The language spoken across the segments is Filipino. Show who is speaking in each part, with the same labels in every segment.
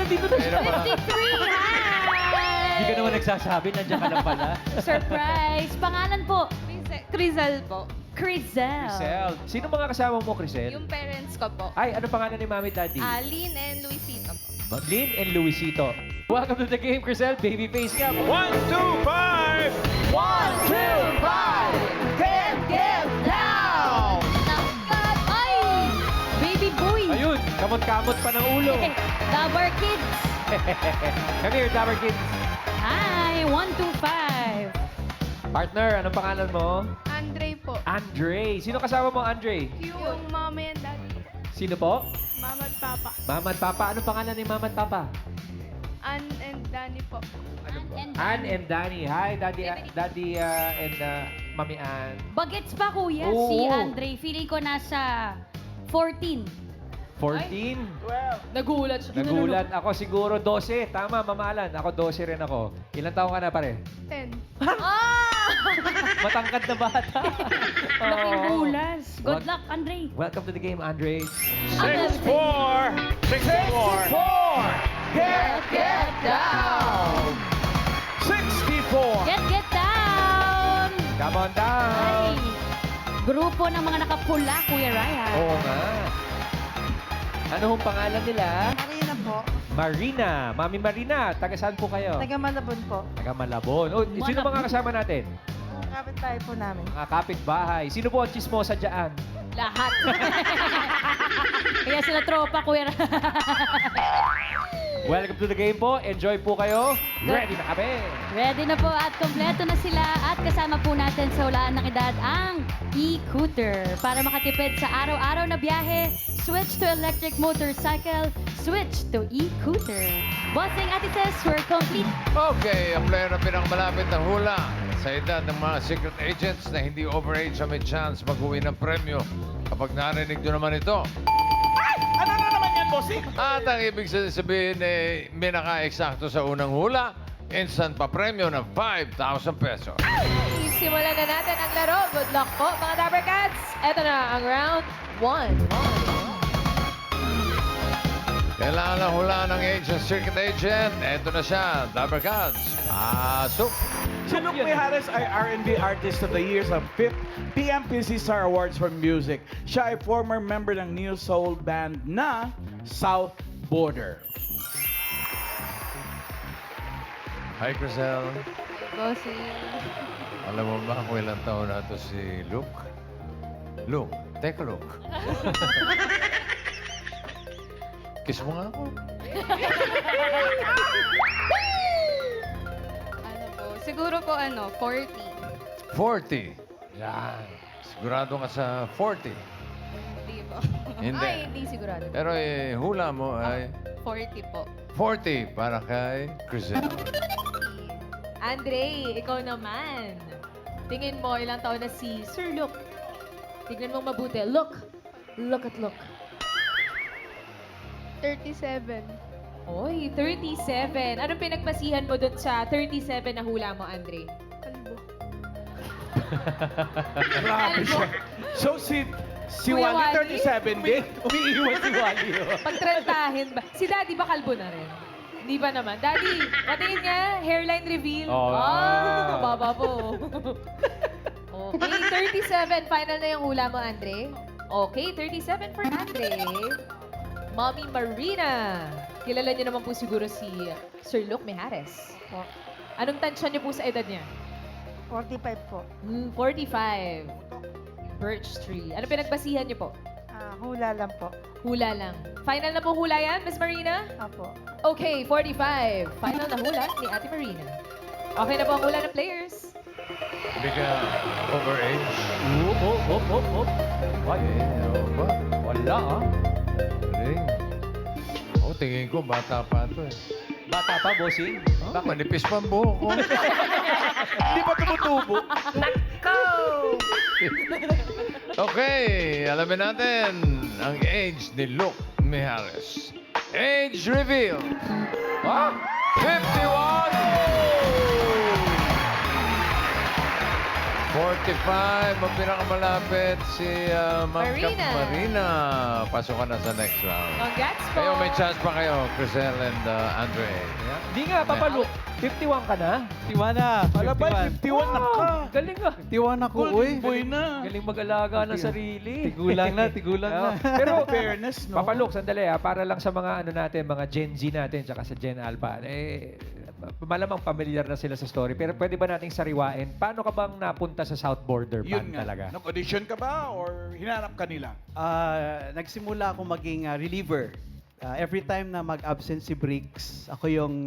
Speaker 1: nandito na siya.
Speaker 2: 53, hi!
Speaker 1: Hindi ka naman nagsasabi, nandiyan ka lang pala.
Speaker 2: Surprise! Pangalan po?
Speaker 3: Crizal po.
Speaker 2: Crisel.
Speaker 1: Crisel. Sino mga kasama mo, Crisel?
Speaker 3: Yung parents ko po.
Speaker 1: Ay, ano pangalan ni Mami Daddy?
Speaker 3: Lynn and Luisito po.
Speaker 1: Lynn and Luisito. Welcome to the game, Crisel. Babyface ka.
Speaker 4: 1, 2, 5!
Speaker 1: 1, 2, 5! Can't get down!
Speaker 2: Nangkat! Ay! Baby boy!
Speaker 1: Ayun, kamot-kamot pa ng ulo.
Speaker 2: Dabber Kids.
Speaker 1: Come here, Dabber Kids.
Speaker 2: Hi! 1, 2, 5.
Speaker 1: Partner, anong pangalan mo?
Speaker 3: Andre po.
Speaker 1: Andre. Sino kasama mo, Andre?
Speaker 3: Yung mama and daddy.
Speaker 1: Sino po?
Speaker 3: Mama at papa.
Speaker 1: Mama at Papa. Anong pangalan ni Mama at Papa?
Speaker 3: Ann and Danny po.
Speaker 1: Ann and Danny. Hi, Daddy and Mami Ann.
Speaker 2: Bagets pa, kuya.
Speaker 1: Oo.
Speaker 2: Si Andre. Feeling ko nasa 14.
Speaker 1: 14.
Speaker 2: Nagulat siya.
Speaker 1: Nagulat ako siguro 12. Tama, Mama Alan. Ako 12 rin ako. Ilang taong ka na pare?
Speaker 3: 10.
Speaker 2: Ah!
Speaker 1: Matangkad na bata.
Speaker 2: Laking
Speaker 1: Oo.
Speaker 2: bulas. Good
Speaker 1: Wag-
Speaker 2: luck, Andre.
Speaker 1: Welcome to the game, Andre.
Speaker 4: 6-4! 64!
Speaker 1: Get down!
Speaker 4: 64!
Speaker 2: Get down!
Speaker 1: Come on
Speaker 2: Ay!
Speaker 1: down!
Speaker 2: Grupo ng mga nakapula, Kuya Ryan.
Speaker 1: Oo nga. Ano hong pangalan nila?
Speaker 5: Marina po.
Speaker 1: Marina. Mami Marina, taga saan po kayo?
Speaker 5: Taga Malabon po.
Speaker 1: Taga Malabon. Oh, sino
Speaker 2: Malabon.
Speaker 1: mga kasama natin?
Speaker 5: Ang kapitbahay po namin.
Speaker 1: Mga kapitbahay. Sino po ang chismosa dyan?
Speaker 2: Lahat. Kaya sila tropa, Kuya Ryan.
Speaker 1: Welcome to the game po. Enjoy po kayo. Ready na kami.
Speaker 2: Ready na po at kompleto na sila at kasama po natin sa hulaan ng edad ang e-cooter. Para makatipid sa araw-araw na biyahe, switch to electric motorcycle, switch to e-cooter. Bossing Ate Tess, we're complete.
Speaker 6: Okay, ang player na pinakamalapit na hula sa edad ng mga secret agents na hindi overage ang may chance mag-uwi ng premyo kapag narinig nyo naman ito.
Speaker 4: Ano na naman yan, bossing?
Speaker 6: At ang ibig sabihin, may naka-eksakto sa unang hula, instant pa premyo ng 5,000 pesos.
Speaker 7: Simulan na natin ang laro. Good luck po, mga Dabber Cats. Ito na ang round 1.
Speaker 6: Kailangan na hula ng agent, circuit agent. Ito na siya, Dabber Cats. Pasok!
Speaker 4: Si Luke Mijares ay R&B Artist of the Year sa 5th PMPC Star Awards for Music. Siya ay former member ng New Soul band na South Border.
Speaker 6: Hi, Crisel.
Speaker 3: Bossing.
Speaker 6: Alam mo ba kung ilang taon na ito si Luke? Luke, teka Luke. Kiss mo nga ako.
Speaker 3: Ano po? Siguro po 40.
Speaker 6: 40. Yan. Sigurado ka sa 40.
Speaker 3: Hindi po.
Speaker 6: Hindi.
Speaker 7: Ay, hindi sigurado.
Speaker 6: Pero hula mo ay
Speaker 3: 40 po.
Speaker 6: 40 para kay Crisel.
Speaker 7: Andre, ikaw naman. Tingin mo ilang taon na si Sir Luke. Tingnan mo mabuti. Look. Look at look.
Speaker 3: 37.
Speaker 7: Oy, 37. Anong pinagmasihan mo dun sa 37 na hula mo, Andre?
Speaker 3: Kalbo.
Speaker 4: Grabe siya. So si
Speaker 7: Kuya
Speaker 4: Wally,
Speaker 7: Wally?
Speaker 4: 37 din?
Speaker 1: Umiiwan si Wally.
Speaker 7: Pagtrentahin ba? Si Daddy ba kalbo na rin? Hindi ba naman? Daddy, patingin nga. Hairline reveal.
Speaker 1: Oh, wow.
Speaker 7: Baba po. Okay, 37. Final na yung hula mo, Andre. Okay, 37 for Andre. Mommy Marina. Kilala niyo naman po siguro si Sir Luke Mijares.
Speaker 5: Po.
Speaker 7: Anong tansya niyo po sa edad niya?
Speaker 5: 45 po.
Speaker 7: 45. Birch tree. Ano pinagbasihan niyo po?
Speaker 5: Hula lang po.
Speaker 7: Hula lang. Final na po hula yan, Miss Marina?
Speaker 5: Apo.
Speaker 7: Okay, 45. Final na hula ni Ate Marina. Okay na po ang hula ng players.
Speaker 6: Hindi ka overage.
Speaker 1: Op. What?
Speaker 6: Ba?
Speaker 1: Wala ah.
Speaker 6: Galing. Oh, tingin ko, bata pa ito eh.
Speaker 1: Bata pa, bossing.
Speaker 6: Ah, manipis pa ang buhok ko.
Speaker 4: Hindi pa tumutubo.
Speaker 6: Okay, alamin natin ang age ni Luke Mijares. Age reveal. Ah, 51! 45, ang pinakamalapit si Ma'am
Speaker 7: Marina.
Speaker 6: Marina. Pasok ka na sa next round.
Speaker 7: Congrats po.
Speaker 6: Kayo, may chance pa kayo, Crisel and Andre.
Speaker 1: Hindi nga, Papaluk. 51 ka na?
Speaker 8: 51 na.
Speaker 4: Ala ba, 51 na ka.
Speaker 1: Galing ah.
Speaker 8: 51 ako, uy.
Speaker 4: Golden boy na.
Speaker 1: Galing mag-alaga ng sarili.
Speaker 8: Tigulang na, tigulang na.
Speaker 1: Pero,
Speaker 4: Fairness, no?
Speaker 1: Papaluk, sandali para lang sa mga ano natin, mga Gen Z natin, tsaka sa Gen Alpha. Malamang familiar na sila sa story. Pero pwede ba nating sariwain? Paano ka bang napunta sa South Border
Speaker 4: Yun
Speaker 1: Band
Speaker 4: nga.
Speaker 1: talaga?
Speaker 4: Nag-audition ka ba or hinanap ka nila?
Speaker 8: Nagsimula ako maging reliever. Every time na mag-absent si Briggs, ako yung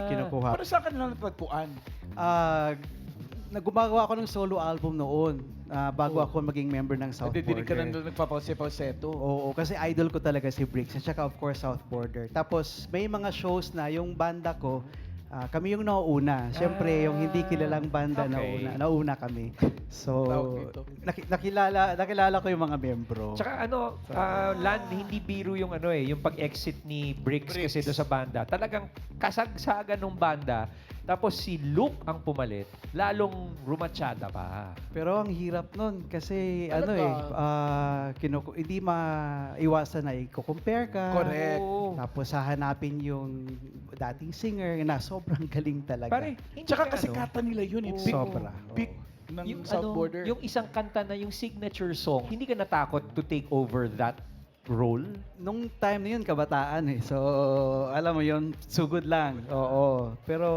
Speaker 8: kinukuha.
Speaker 4: Para saan ka nila natagpuan?
Speaker 8: Nagumagawa ako ng solo album noon bago ako maging member ng South
Speaker 4: Nadidinig ka
Speaker 8: Border.
Speaker 4: nandun nagpapalseto.
Speaker 8: Oo, kasi idol ko talaga si Briggs at saka of course South Border. Tapos may mga shows na yung banda ko, kami yung nauuna. Siyempre, yung hindi kilalang banda
Speaker 1: Okay.
Speaker 8: nauna kami. So,
Speaker 4: Tawag dito.
Speaker 8: nakilala ko yung mga membro.
Speaker 1: Tsaka Land, hindi biro yung yung pag-exit ni Briggs kasi doon sa banda. Talagang kasagsagan ng banda. Tapos si Luke ang pumalit, lalong rumatsyada pa.
Speaker 8: Pero ang hirap nun kasi
Speaker 4: Talaga?
Speaker 8: hindi maiwasan na i-compare ka.
Speaker 4: Correct.
Speaker 1: Oo.
Speaker 8: Tapos hahanapin yung dating singer na sobrang galing talaga.
Speaker 1: Pare, hindi
Speaker 4: Tsaka
Speaker 1: ka,
Speaker 4: kasi kata nila yun.
Speaker 1: Oo.
Speaker 4: Big,
Speaker 8: Sobra.
Speaker 4: big ng
Speaker 1: yung,
Speaker 4: South Border.
Speaker 1: yung isang kanta na yung signature song, hindi ka natakot to take over that role?
Speaker 8: Nung time na yun, kabataan eh. So, alam mo yun, sugod lang. Oo. Pero,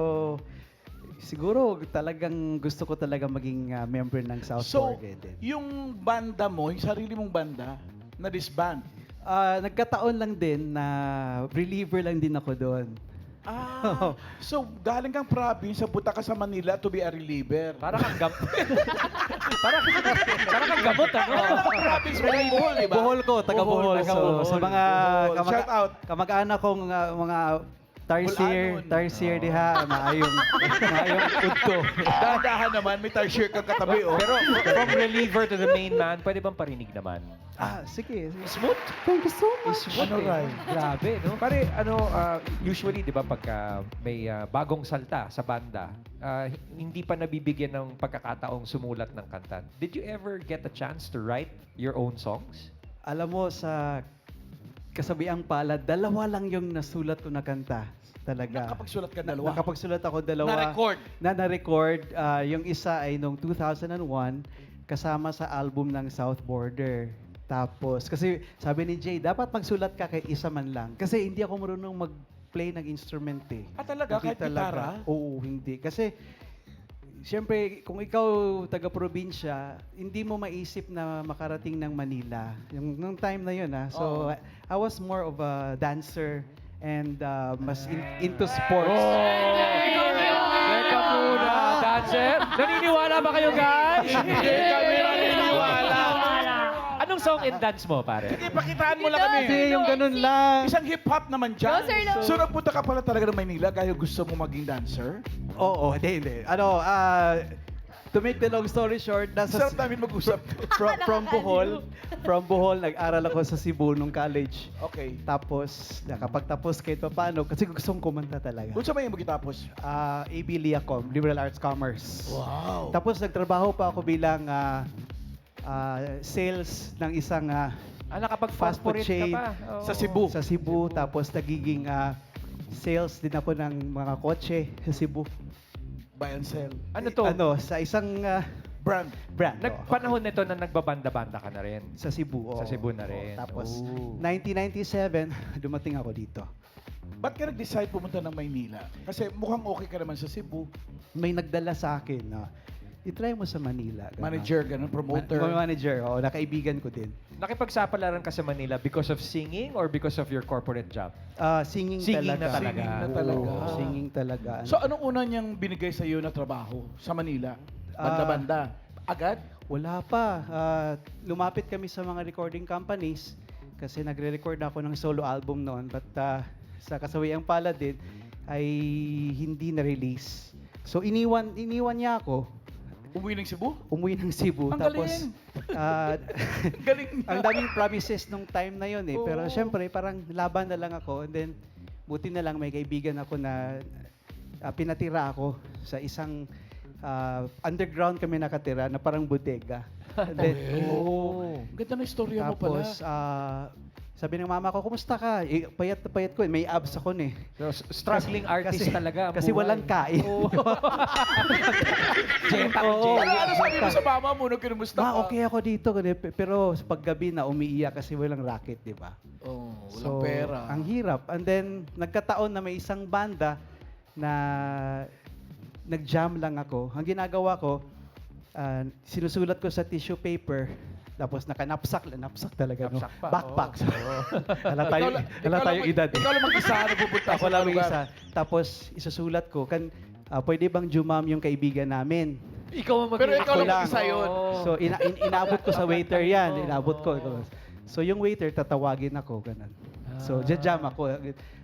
Speaker 8: siguro talagang gusto ko talaga maging member ng South
Speaker 4: So,
Speaker 8: Border din.
Speaker 4: yung banda mo, yung sarili mong banda, na disband.
Speaker 8: Nagkataon lang din na reliever lang din ako doon.
Speaker 4: So galing kang province, punta ka sa Manila to be a reliever.
Speaker 1: Para kang para kang gamot, ano?
Speaker 4: Province mo yung Bohol, di ba?
Speaker 8: Bohol ko, taga Bohol.
Speaker 1: taga
Speaker 8: So,
Speaker 1: Bohol.
Speaker 8: sa mga
Speaker 4: Bohol. Shout out.
Speaker 8: kamag-anak kong mga Tarsier diha, maayong udto.
Speaker 4: Dahan naman, may tarsier kang katabi, oh.
Speaker 1: Pero from reliever to the main man, pwede bang parinig naman?
Speaker 8: Sige.
Speaker 1: Smooth?
Speaker 8: Thank you so much.
Speaker 4: Ano, Ray?
Speaker 1: Grabe, no? Pare, usually, di ba, pagka may bagong salta sa banda, hindi pa nabibigyan ng pagkakataong sumulat ng kanta. Did you ever get a chance to write your own songs?
Speaker 8: Alam mo, sa kasabiang palad, dalawa lang yung nasulat ko na kanta. Talaga.
Speaker 4: Nakapagsulat ka dalawa.
Speaker 8: Nakapagsulat ako dalawa.
Speaker 4: Na-record.
Speaker 8: Na-record. Yung isa ay noong 2001, kasama sa album ng South Border. Tapos, kasi sabi ni Jay, dapat magsulat ka kay isa man lang. Kasi hindi ako marunong mag-play ng instrument eh.
Speaker 4: Talaga?
Speaker 8: Hindi
Speaker 4: Kahit gitara?
Speaker 8: Oo, hindi. Kasi, siyempre, kung ikaw taga-probinsya, hindi mo maisip na makarating ng Manila. Nung time na yun, So,
Speaker 4: Oo.
Speaker 8: I was more of a dancer and mas into sports.
Speaker 1: Teka muna, dancer. Naniniwala ba kayo, guys?
Speaker 4: Hindi kami naniniwala.
Speaker 1: Anong song and dance mo, pare?
Speaker 4: Sige, pakitaan mo lang kami.
Speaker 8: Kasi yung ganun lang.
Speaker 4: Isang hip-hop naman dyan.
Speaker 7: No, sir, no.
Speaker 4: So, nagpunta ka pala talaga ng Maynila dahil gusto mo maging dancer?
Speaker 8: Oo, hindi. To make the long story short,
Speaker 4: Sarap namin mag-usap.
Speaker 8: from Bohol, nag-aral ako sa Cebu nung college.
Speaker 4: Okay.
Speaker 8: Tapos, nakapagtapos kahit pa paano, kasi gustong kumanta talaga.
Speaker 4: Kung sa may magitapos?
Speaker 8: AB Liacom, Liberal Arts Commerce.
Speaker 4: Wow.
Speaker 8: Tapos, nagtrabaho pa ako bilang sales ng isang fast food
Speaker 1: Nakapag-corporate
Speaker 8: chain
Speaker 1: ka pa. Oo.
Speaker 4: Sa Cebu.
Speaker 8: sa Cebu. Tapos, nagiging sales din ako ng mga kotse sa Cebu.
Speaker 4: Buy and sell.
Speaker 1: Ano to?
Speaker 8: Sa isang
Speaker 4: Brand.
Speaker 8: brand. oo.
Speaker 1: Nagpanahon nito na nagbabanda-banda ka na rin.
Speaker 8: Sa Cebu.
Speaker 1: Sa Cebu na rin.
Speaker 8: Tapos,
Speaker 1: Oh.
Speaker 8: 1997, dumating ako dito.
Speaker 4: Ba't ka nag-decide pumunta ng Maynila? Kasi mukhang okay ka naman sa Cebu.
Speaker 8: May nagdala sa akin na itry mo sa Manila. Ganun.
Speaker 4: Manager, ganun, promoter.
Speaker 8: Manager, nakaibigan ko din.
Speaker 1: Nakipagsapalaran ka sa Manila because of singing or because of your corporate job?
Speaker 8: Singing,
Speaker 1: Singing
Speaker 8: talaga.
Speaker 1: na talaga.
Speaker 4: Singing na talaga.
Speaker 8: Oo, singing talaga.
Speaker 4: So anong una niyang binigay sa iyo na trabaho sa Manila? Banda-banda. Agad?
Speaker 8: Wala pa. Lumapit kami sa mga recording companies kasi nagre-record ako ng solo album noon. But sa kasawiang pala din ay hindi na-release. So iniwan niya ako.
Speaker 4: Umuwi ng Cebu?
Speaker 8: Umuwi ng Cebu.
Speaker 4: Ang
Speaker 8: Tapos,
Speaker 4: Galing
Speaker 8: ang daming promises nung time na yun eh. Pero
Speaker 4: Oo.
Speaker 8: syempre, parang laban na lang ako. And then, buti na lang may kaibigan ako na pinatira ako sa isang underground kami nakatira na parang bodega. And then,
Speaker 4: Oh. Ganda na istorya mo pala.
Speaker 8: tapos, sabi ng mama ko, kumusta ka? Payat na payat ko. May abs ako eh.
Speaker 1: So, struggling artist talaga. ang
Speaker 8: Kasi
Speaker 1: buhay.
Speaker 8: walang kain. Oo.
Speaker 4: Ano sabi mo sa mama mo nung kinumusta ka?
Speaker 8: Okay ako dito. Pero sa paggabi na umiiyak kasi walang racket, di ba?
Speaker 4: Oh, walang pera.
Speaker 8: Ang hirap. And then, nagkataon na may isang banda na nag-jam lang ako. Ang ginagawa ko, sinusulat ko sa tissue paper, tapos nakanapsak talaga. No?
Speaker 1: Knapsack pa,
Speaker 8: Backpack.
Speaker 1: oo.
Speaker 8: Hala tayo edad.
Speaker 4: Ikaw lang mag-isa na pupunta
Speaker 8: Ako lang isa. Tapos, isusulat ko, pwede bang jumam yung kaibigan namin?
Speaker 1: Ikaw ang
Speaker 4: Pero ikaw
Speaker 8: Ako
Speaker 4: lang
Speaker 8: lang.
Speaker 4: mag-isa yun.
Speaker 8: So, inabot ko sa waiter yan. Inabot ko. So, yung waiter, tatawagin ako. Ganun. So, jam ako.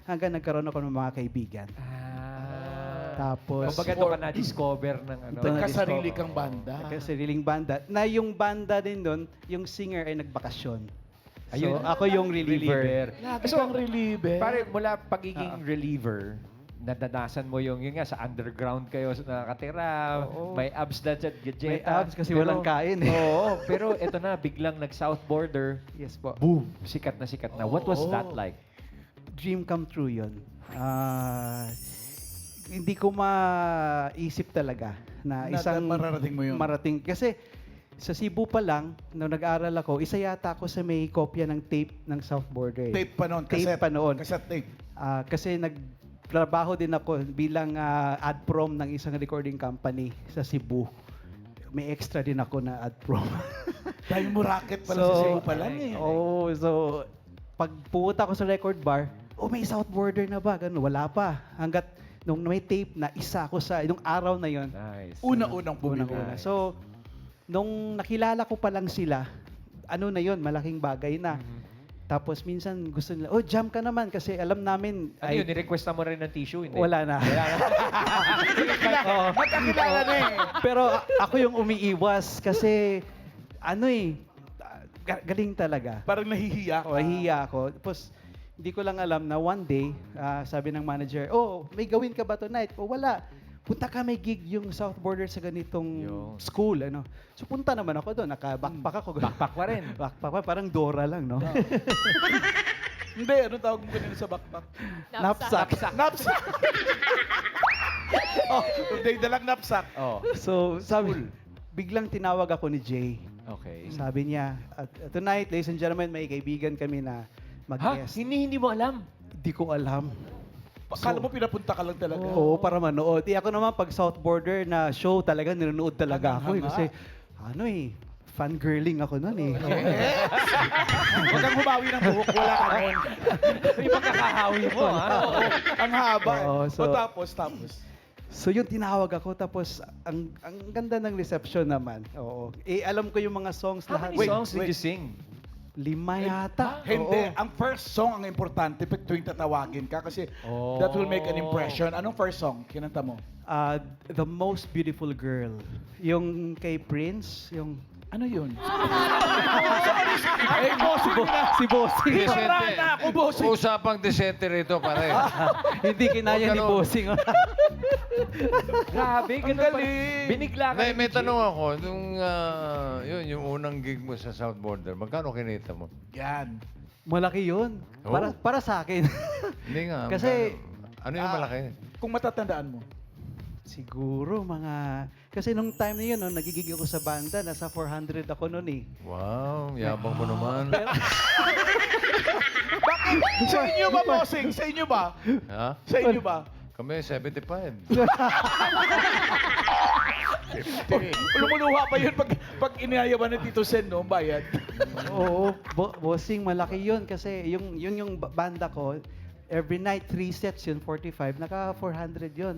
Speaker 8: Hanggang nagkaroon ako ng mga kaibigan. Tapos,
Speaker 1: Kumbaga doon ka na-discover ng ano.
Speaker 8: Ito na-
Speaker 4: Kasarili kang banda.
Speaker 8: sariling banda. Na yung banda din doon, yung singer ay nagbakasyon.
Speaker 1: Ayun.
Speaker 8: So, ako yung reliever.
Speaker 4: Lagi kang reliever.
Speaker 1: Pare, mula pagiging reliever, nadanasan mo yun nga, sa underground kayo nakatira,
Speaker 8: Oo.
Speaker 1: may abs na dyan, gadgeta.
Speaker 8: May abs kasi walang kain eh.
Speaker 1: Oo, pero ito na, biglang nag-South Border,
Speaker 8: Yes po.
Speaker 1: boom, sikat na sikat na. What was that like?
Speaker 8: Dream come true yun. Hindi ko maisip talaga na isang
Speaker 4: mararating mo yun.
Speaker 8: marating. Kasi sa Cebu pa lang, nung nag-aral ako, isa yata ako sa may kopya ng tape ng South Border.
Speaker 4: Tape pa noon.
Speaker 8: Tape
Speaker 4: Cassette.
Speaker 8: pa noon.
Speaker 4: Cassette tape.
Speaker 8: Kasi nagtrabaho din ako bilang ad-prom ng isang recording company sa Cebu. May extra din ako na ad-prom.
Speaker 4: Dahil mo racket pala sa Cebu pa lang eh.
Speaker 8: Oo, so pag pumunta ako sa record bar, may South Border na ba? Ganun, wala pa. Hanggat nung may tape na isa ako sa, nung araw na yon.
Speaker 1: Nice.
Speaker 4: Unang-unang bumili.
Speaker 8: Unang-una. So, nung nakilala ko pa lang sila, ano na yon, malaking bagay na. Tapos minsan gusto nila, jam ka naman kasi alam namin,
Speaker 1: Ano yun, ni-request na mo rin ng tissue? Hindi?
Speaker 8: wala na. Oo.
Speaker 4: Magkakilala na eh.
Speaker 8: Pero ako yung umiiwas kasi galing talaga.
Speaker 4: Parang nahihiya ka.
Speaker 8: Nahihiya ako. Tapos hindi ko lang alam na one day, sabi ng manager, may gawin ka ba tonight? Wala. Punta ka, may gig yung South Border sa ganitong
Speaker 1: Yung.
Speaker 8: school. So punta naman ako doon, naka-backpack ako.
Speaker 1: Backpack pa rin.
Speaker 8: Backpack pa, parang Dora lang, no?
Speaker 4: Hindi, ano tawag mo kanina sa backpack?
Speaker 8: Knapsack.
Speaker 4: Knapsack! Hindi, dalang knapsack.
Speaker 1: Oh,
Speaker 8: So sabi, biglang tinawag ako ni Jay.
Speaker 1: okay.
Speaker 8: Sabi niya, tonight, ladies and gentlemen, may kaibigan kami na
Speaker 1: Ha?
Speaker 8: mag-guest.
Speaker 1: Hindi mo alam?
Speaker 8: Hindi ko alam.
Speaker 4: Akala mo pinapunta ka lang talaga.
Speaker 8: Oo, para manood. Ako naman, pag South Border na show, talaga nanonood talaga ako. Kasi, fangirling ako noon eh.
Speaker 4: Huwag kang humawi ng buhok, wala ka nun.
Speaker 1: Yung pagkakahawi mo, ha?
Speaker 4: Ang haba.
Speaker 8: Oo, so-
Speaker 4: tapos.
Speaker 8: So yun, tinawag ako. Tapos, ang ganda ng reception naman. Oo. Alam ko yung mga songs
Speaker 1: How
Speaker 8: lahat.
Speaker 1: many songs did you sing?
Speaker 8: 5 yata.
Speaker 4: Hindi,
Speaker 8: Oo.
Speaker 4: ang first song ang importante pag tuwing tatawagin ka kasi
Speaker 1: Oh.
Speaker 4: that will make an impression. Anong first song? Kinanta mo?
Speaker 8: The Most Beautiful Girl. Yung kay Prince, yung...
Speaker 4: Ano yun?
Speaker 8: Ay, si Bossing.
Speaker 6: Desente.
Speaker 4: na ako, bossing.
Speaker 6: Usapang desente rito, pare.
Speaker 8: Hindi kinaya
Speaker 6: Huwag
Speaker 8: ni
Speaker 6: ganun.
Speaker 8: Bossing.
Speaker 1: Grabe,
Speaker 4: Ang
Speaker 1: ganun pa.
Speaker 4: galing.
Speaker 1: Binigla ka.
Speaker 6: May
Speaker 1: ni Jay.
Speaker 6: tanong ako, yung unang gig mo sa South Border, magkano kinita mo?
Speaker 4: Yan.
Speaker 8: Malaki yun.
Speaker 6: Oh.
Speaker 8: Para sa akin.
Speaker 6: Hindi nga.
Speaker 8: Kasi,
Speaker 6: magkano? Ano yung malaki?
Speaker 4: Kung matatandaan mo.
Speaker 8: Siguro mga... Kasi nung time na yun, no, nagigig ako sa banda, nasa 400 ako noon eh.
Speaker 6: Wow, yabang mo naman.
Speaker 4: Sa inyo ba, bossing? Sa inyo ba?
Speaker 6: Ha?
Speaker 4: Sa inyo ba?
Speaker 6: Kami, 75.
Speaker 4: Lumuluha pa yun pag inayaban ng Tito Sen, no? Bayad.
Speaker 8: Oo, Bossing, malaki yun. Kasi yung banda ko, every night, 3 sets yun, 45. Naka 400 yun.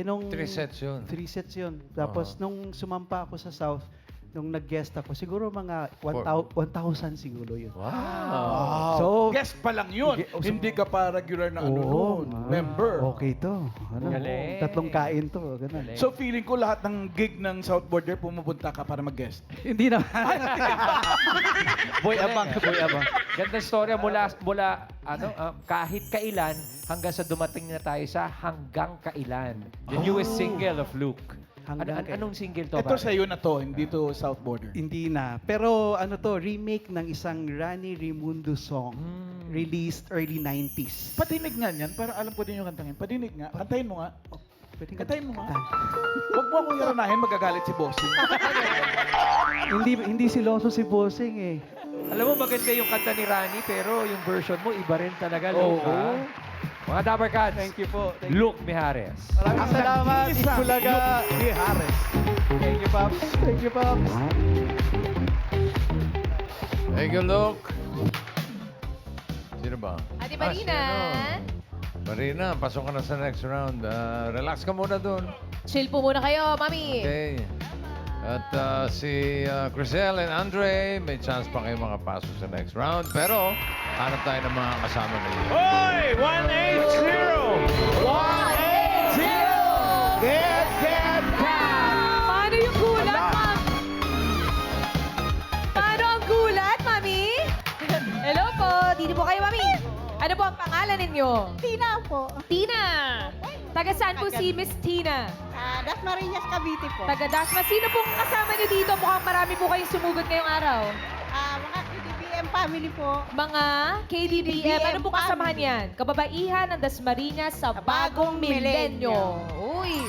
Speaker 8: Nung...
Speaker 6: 3 sets yun.
Speaker 8: 3 sets yun. Tapos nung sumampa ako sa South, nung nag-guest ako, siguro mga 1,000 siguro yun.
Speaker 6: Wow.
Speaker 8: So,
Speaker 4: Guest pa lang yun. Hindi ka pa regular na member.
Speaker 8: Okay to.
Speaker 1: Galing.
Speaker 8: 3 kain to. Ganun.
Speaker 1: Galing.
Speaker 4: So feeling ko lahat ng gig ng South Border pumupunta ka para mag-guest.
Speaker 8: Hindi na. boy abang.
Speaker 1: Ganda storya mula kahit kailan hanggang sa dumating na tayo sa Hanggang Kailan. The newest single of Luke. Anong single to?
Speaker 4: Ito
Speaker 1: pare?
Speaker 4: sa'yo na to, hindi to South Border.
Speaker 8: Hindi na. Pero ano to, remake ng isang Rani Raimundo song
Speaker 1: Hmm.
Speaker 8: released early 90s.
Speaker 4: Patinig nga niyan, para alam ko din yung kantangin. Patinig nga, kantahin mo nga.
Speaker 8: Pwede
Speaker 4: Kantahin mo nga.
Speaker 8: kanta.
Speaker 4: Huwag mo akong yaranahin, magagalit si Bossing.
Speaker 8: Hindi siloso si Bossing eh.
Speaker 1: Alam mo, maganda yung kanta ni Rani, pero yung version mo, iba rin talaga, Luke.
Speaker 4: Oo.
Speaker 1: ha? Mga Dapper Cats,
Speaker 8: Thank you po. Thank you.
Speaker 1: Luke Mijares.
Speaker 8: Maraming salamat,
Speaker 4: Isa,
Speaker 8: Itbulaga.
Speaker 4: Luke Mijares.
Speaker 8: Thank you, Pops. Thank you, Pops.
Speaker 6: Thank you, Luke. Sino ba?
Speaker 7: Ate Marina.
Speaker 6: Marina, pasok ka na sa next round. Relax ka muna doon.
Speaker 7: Chill po muna kayo, Mami.
Speaker 6: Okay. At si Crisel and Andre, may chance pa kayo makapasok sa next round. Pero, hanap tayo ng mga kasama ninyo.
Speaker 4: Hoy! 180! 180! Get!
Speaker 7: Paano yung gulat, Ma'am? Paano ang gulat, Mami? Hello po. Dito po kayo, Mami. Ano po ang pangalan ninyo?
Speaker 5: Tina po.
Speaker 7: Tina. Taga saan po si Miss Tina?
Speaker 5: Dasmariñas, Cavite po.
Speaker 7: Taga Dasma. Sino pong kasama niyo dito? Mukhang marami po kayong sumugod ngayong araw.
Speaker 5: Mga KDBM family po.
Speaker 7: Mga KDBM. Ano pong
Speaker 5: family.
Speaker 7: kasamahan yan? Kababaihan ng Dasmariñas sa bagong milenyo. Uy.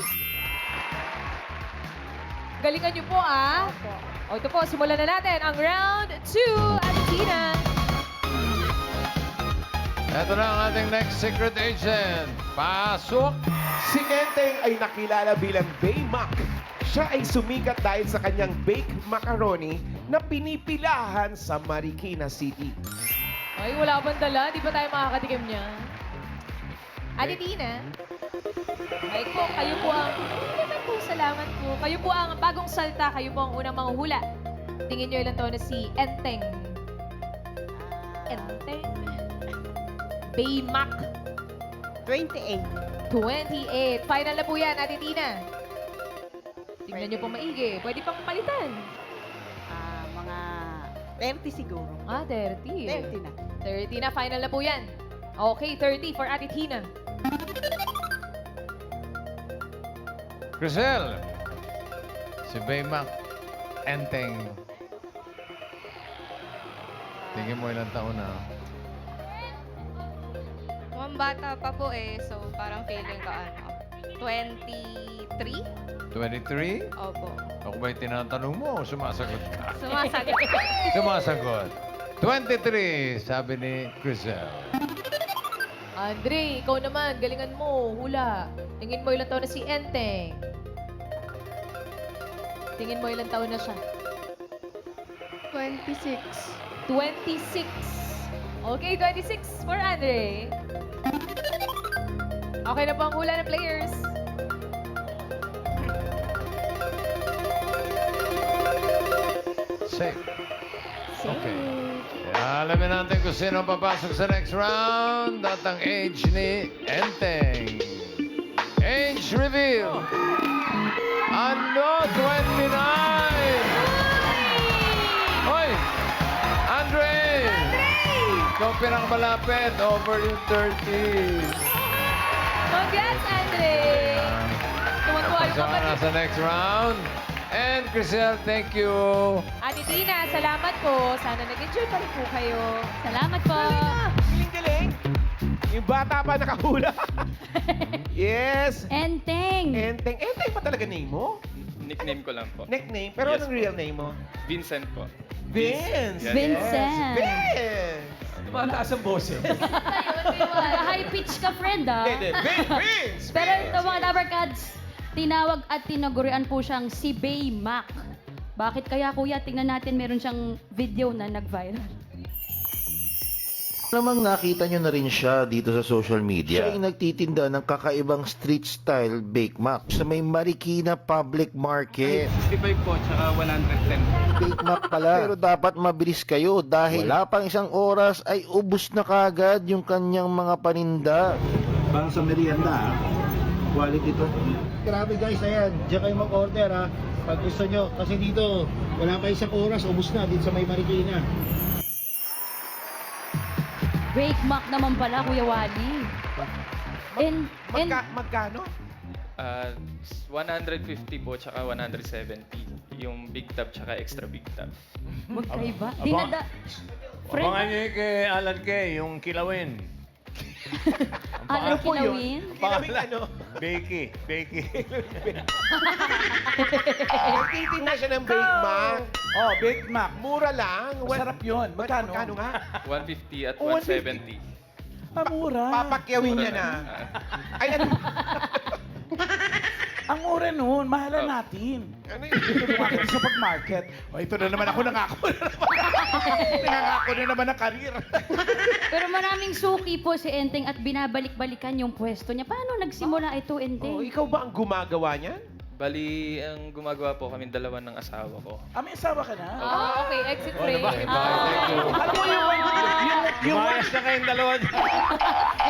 Speaker 7: Galingan niyo po, ah. O ito po, simulan na natin ang round 2. Ate Tina.
Speaker 6: Ito na ang ating next secret agent. Pasok!
Speaker 9: Si Enteng ay nakilala bilang Baymac. Siya ay sumikat dahil sa kanyang baked macaroni na pinipilahan sa Marikina City.
Speaker 7: Ay, wala bang dala? Di ba tayo makakatikim niya? Ate Tina. Ay po, kayo po ang... Naman po, salamat po. Kayo po ang bagong salta. Kayo po ang unang manguhula. Tingin niyo ilang taon na si Enteng. Enteng? Baymac.
Speaker 5: 28.
Speaker 7: 28. Final na po yan, Ate Tina. Tingnan niyo po maigi. Pwede pang palitan.
Speaker 5: Mga 30 siguro.
Speaker 7: 30.
Speaker 5: 30 na.
Speaker 7: 30 na. Final na po yan. Okay, 30 for Ate Tina.
Speaker 6: Crisel! Si Baymac Enteng. Tingin mo ilang taon na.
Speaker 3: Mukhang bata pa po eh. So, parang feeling ko 23?
Speaker 6: 23?
Speaker 3: Opo.
Speaker 6: Ako ba'y tinatanong mo o sumasagot ka?
Speaker 3: Sumasagot.
Speaker 6: Sumasagot. 23, sabi ni Crisel.
Speaker 7: Andre, ikaw naman, galingan mo, hula. Tingin mo ilang taon na si Enteng. Tingin mo ilang taon na siya.
Speaker 3: 26.
Speaker 7: 26. Okay, 26 for Andre. Okay na po ang hula ng players.
Speaker 6: Safe. Okay. Alamin natin kung sino ang papasok sa next round at ang age ni Enteng. Age reveal. Ano? 29! Hoy! Andre! Ikaw pinakamalapit. Over yung 30.
Speaker 7: Congrats, Andre! Tuwag-tuwa yung
Speaker 6: Pasok na
Speaker 7: kapatid.
Speaker 6: sa next round. And Crisel, thank you.
Speaker 7: Ate Tina, salamat po. Sana nag-enjoy pa rin po kayo.
Speaker 2: Salamat po.
Speaker 9: Galing-galing! Yung bata pa nakahula. Yes!
Speaker 2: Enteng.
Speaker 9: Enteng. Enteng pa talaga name mo?
Speaker 10: Nickname ko lang po.
Speaker 9: Nickname? Pero
Speaker 10: Yes
Speaker 9: anong
Speaker 10: po.
Speaker 9: real name mo?
Speaker 10: Vincent po.
Speaker 9: Vince!
Speaker 10: Yes.
Speaker 2: Vincent.
Speaker 9: Vince!
Speaker 1: Mataas ang boses.
Speaker 2: High pitch ka, friend, ah.
Speaker 9: Hindi, Vince!
Speaker 2: Pero ito mga Dapper Cats, tinawag at tinagurian po siyang si Baymac. Bakit kaya kuya? Tingnan natin, meron siyang video na nag-viral.
Speaker 11: Namang nakita nyo na rin siya dito sa social media. Siya ay nagtitinda ng kakaibang street style Bake Mac sa may Marikina Public Market.
Speaker 10: 65 po, tsaka 110.
Speaker 11: Bake Mac pala. Pero dapat mabilis kayo dahil wala pang isang oras ay ubos na kagad yung kanyang mga paninda.
Speaker 12: Bang sa merienda, quality to. Grabe guys, ayan, diyan kayo mag-order ha. Pag gusto nyo, kasi dito, wala pa isang oras, ubos na dito sa may Marikina.
Speaker 2: Bake Mac naman pala, Kuya Wally. And
Speaker 9: Magkano?
Speaker 10: Ah, 150 po, tsaka 170. Yung big tub, tsaka extra big tub.
Speaker 2: Magkaiba.
Speaker 6: Aba-
Speaker 2: Dinada... Friend,
Speaker 6: Abangan niyo kay Alan Kay, yung kilawin.
Speaker 2: Alan
Speaker 4: po yun?
Speaker 2: Kilawin?
Speaker 9: Kilawin ano?
Speaker 6: Becky.
Speaker 9: Nagtitinda siya ng Bake Mac.
Speaker 4: Oh, Bake Mac.
Speaker 9: Mura lang.
Speaker 4: Masarap yun. Magkano?
Speaker 9: Magkano nga?
Speaker 10: 150 at
Speaker 9: Oh,
Speaker 10: 170.
Speaker 4: Ah, mura.
Speaker 9: Papakyawin niya na. Ay, ano?
Speaker 4: Ang mura nun. Mahalan natin.
Speaker 9: Ano yun?
Speaker 4: Ito sa pag-market. O, ito na naman ako nangako na naman. Nangako na naman ang karir.
Speaker 2: Pero maraming suki po si Enteng at binabalik-balikan yung pwesto niya. Paano nagsimula ito,
Speaker 9: Oh,
Speaker 2: Enteng?
Speaker 9: ikaw ba ang gumagawa niyan?
Speaker 10: Bali, ang gumagawa po kami dalawa ng asawa ko.
Speaker 4: Ah, may asawa ka na?
Speaker 7: Ah, okay. Exit frame.
Speaker 6: Bakit?
Speaker 4: Alam mo yung
Speaker 6: Umayos na kayong dalawa dyan.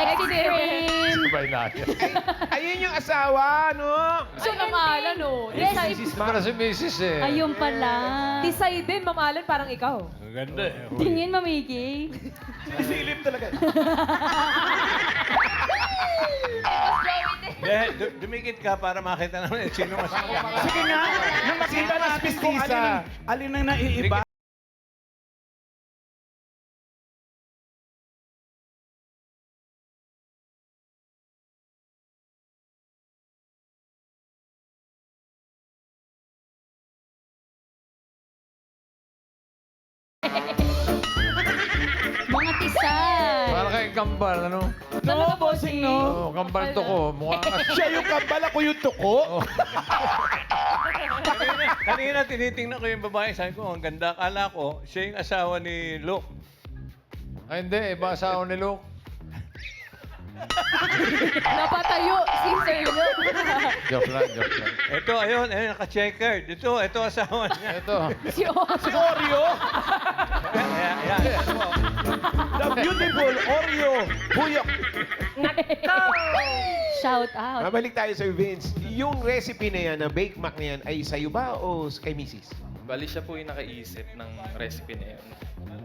Speaker 2: Exit frame!
Speaker 6: Sabay natin.
Speaker 9: Ayun yung asawa, no?
Speaker 7: So, namalan, no? Decide,
Speaker 6: Para si Mrs. eh.
Speaker 2: Ayun pala.
Speaker 7: decide din, mamalan parang ikaw.
Speaker 6: Ang ganda eh.
Speaker 2: Tingin, Mamiki.
Speaker 4: Sinisilip talaga.
Speaker 6: Dumikit ka para makita naman sino mas maganda.
Speaker 4: Sige nga, nang makita natin kung alin ang naiiba.
Speaker 2: Mga tisay.
Speaker 6: Para kay Kambal, ano?
Speaker 4: No, bossing, no.
Speaker 6: Oh, Kambal to ko. Mukha ka.
Speaker 4: Siya yung kambal, ako yung tuko.
Speaker 6: Kanina tinitingnan ko yung babae, sabi ko, ang ganda. Akala ko, siya yung asawa ni Luke. Ay, hindi. Iba asawa ni Luke.
Speaker 7: Napatayo si Sir Luke.
Speaker 6: Joke lang. Ito, ayun, naka-checkered. Ito asawa niya. Ito.
Speaker 2: Si
Speaker 4: Si Oreo.
Speaker 6: Ayan.
Speaker 4: The beautiful Oreo. Buyok.
Speaker 2: Shout out.
Speaker 9: Mabalik tayo, Sir Vince. Yung recipe na yan, na Bake Mac na yan, ay sa'yo ba o kay Mrs.?
Speaker 10: Bali, siya po yung nakaisip ng recipe na yun.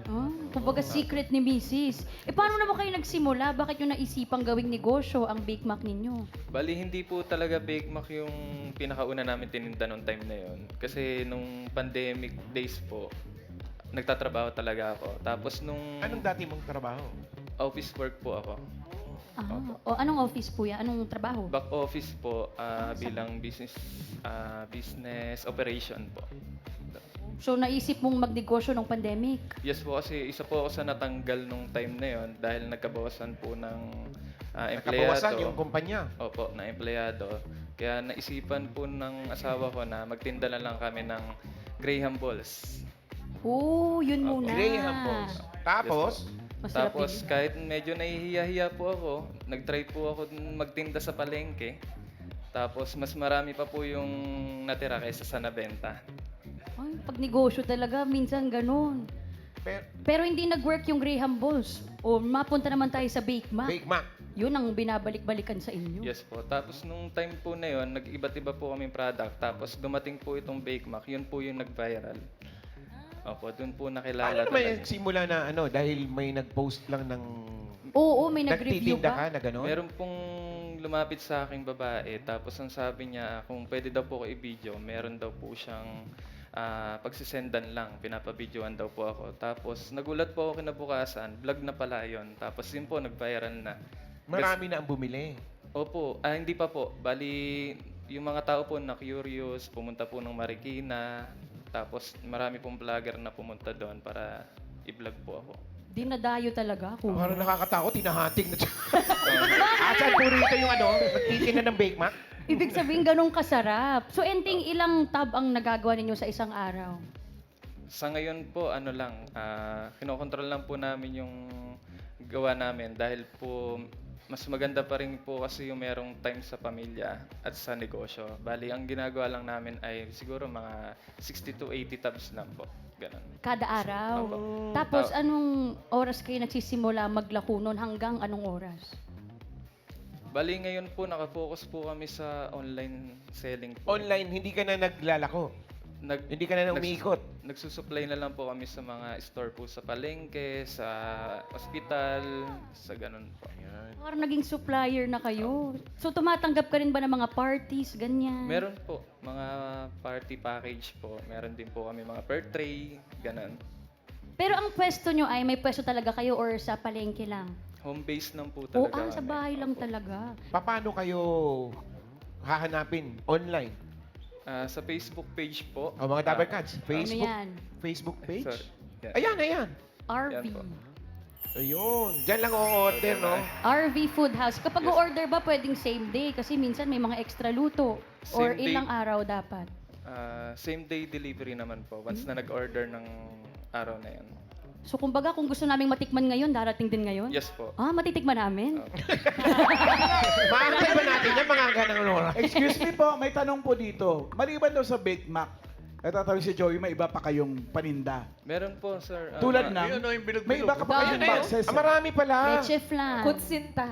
Speaker 2: Oh, kumbaga secret ni Mrs. Paano naman kayo nagsimula? Bakit yung naisipang gawing negosyo ang Bake Mac ninyo?
Speaker 10: Bali, hindi po talaga Bake Mac yung pinakauna namin tininda nung time na yun. Kasi nung pandemic days po, nagtatrabaho talaga ako. Tapos nung
Speaker 9: Anong dati mong trabaho?
Speaker 10: office work po ako.
Speaker 2: O anong office po yan? Anong trabaho?
Speaker 10: Back office po bilang business operation po.
Speaker 2: So naisip mong magnegosyo ng pandemic?
Speaker 10: Yes po, kasi isa po ako sa natanggal nung time na yon dahil nagkabawasan po ng empleyado.
Speaker 9: Nakabawasan yung kumpanya.
Speaker 10: Opo, na empleyado. Kaya naisipan po ng asawa ko na magtinda na lang kami ng Graham Balls.
Speaker 2: Oo, yun muna.
Speaker 9: Graham Balls. Tapos,
Speaker 2: Masarap
Speaker 10: Tapos
Speaker 2: yun.
Speaker 10: kahit medyo nahihiya-hiya po ako, nag-try po ako magtinda sa palengke. Tapos mas marami pa po yung natira kaysa sa nabenta.
Speaker 2: Ay, pag negosyo talaga, minsan ganun. Pero hindi nag-work yung Graham Balls. O mapunta naman tayo sa Bake Mac.
Speaker 9: Bake Mac.
Speaker 2: Yun ang binabalik-balikan sa inyo.
Speaker 10: Yes po. Tapos nung time po na yon, nag-iba't iba po kaming product. Tapos dumating po itong Bake Mac, yun po yung nag-viral. Opo, dun po nakilala
Speaker 9: Paano naman
Speaker 10: talaga.
Speaker 9: yung simula na ano, dahil may nag-post lang ng...
Speaker 2: Oo, may nag-review
Speaker 9: Nagtitinda ka
Speaker 2: ka.
Speaker 9: na gano'n?
Speaker 10: Meron pong lumapit sa aking babae, tapos ang sabi niya, kung pwede daw po ko i-video, meron daw po siyang pagsisendan lang, pinapabidyoan daw po ako. Tapos nagulat po ako kinabukasan, vlog na pala yun. Tapos yun po, nag-viral na.
Speaker 9: Marami na ang bumili.
Speaker 10: Opo, hindi pa po. Bali, yung mga tao po na curious, pumunta po ng Marikina. Tapos marami pong vlogger na pumunta doon para i-vlog po ako.
Speaker 2: Dinadayo talaga ako.
Speaker 9: Parang nakakatakot, hinahating na siya. Asan po rito yung ano, nagtitinda ng Bake Mac?
Speaker 2: Ibig sabihin, ganun kasarap. So, Enteng, ilang tab ang nagagawa ninyo sa isang araw?
Speaker 10: Sa ngayon po, ano lang, kinokontrol lang po namin yung gawa namin dahil po mas maganda pa rin po kasi yung merong time sa pamilya at sa negosyo. Bali, ang ginagawa lang namin ay siguro mga 60 to 80 tabs lang po. Ganon.
Speaker 2: Kada araw.
Speaker 10: Opo.
Speaker 2: Tapos, anong oras kayo nagsisimula maglako nun hanggang anong oras?
Speaker 10: Bali, ngayon po, nakafocus po kami sa online selling po.
Speaker 9: Online, hindi ka na naglalako. Hindi ka na umiikot.
Speaker 10: Nagsusupply na lang po kami sa mga store po sa palengke, sa ospital, sa ganun po.
Speaker 9: Ayan.
Speaker 2: Parang naging supplier na kayo. So tumatanggap ka rin ba ng mga parties, ganyan?
Speaker 10: Meron po, mga party package po. Meron din po kami mga per tray, ganun.
Speaker 2: Pero ang pwesto nyo ay may pwesto talaga kayo or sa palengke lang?
Speaker 10: Home base lang po
Speaker 2: O
Speaker 10: talaga
Speaker 2: sa
Speaker 10: kami.
Speaker 2: bahay lang
Speaker 10: Opo.
Speaker 2: talaga.
Speaker 9: Paano kayo hahanapin online?
Speaker 10: Sa Facebook page po.
Speaker 9: O mga Dabarkads, Facebook,
Speaker 2: Ano yan?
Speaker 9: Facebook page?
Speaker 10: Sorry. Yan.
Speaker 9: Ayan, ayan.
Speaker 2: RV.
Speaker 10: Yan po.
Speaker 9: Ayun. Diyan lang o-order, no?
Speaker 2: RV Food House. Kapag
Speaker 10: Yes.
Speaker 2: order ba, pwedeng same day? Kasi minsan may mga extra luto. Or
Speaker 10: Same day.
Speaker 2: ilang araw dapat?
Speaker 10: Same day delivery naman po. Once na nag-order ng araw na yan.
Speaker 2: So kumbaga, kung gusto naming matikman ngayon, darating din ngayon?
Speaker 10: Yes po.
Speaker 2: Ah, matitikman namin?
Speaker 9: Maantay ba natin yan, mga ganang oras?
Speaker 4: Excuse me po, may tanong po dito. Maliban daw sa Bake Mac, natatawi si Joey, may iba pa kayong paninda.
Speaker 10: Meron po, sir.
Speaker 4: Tulad ng, may iba ka pa kayong boxes.
Speaker 9: Ah, marami pala.
Speaker 2: Leche flan.
Speaker 7: Kutsinta.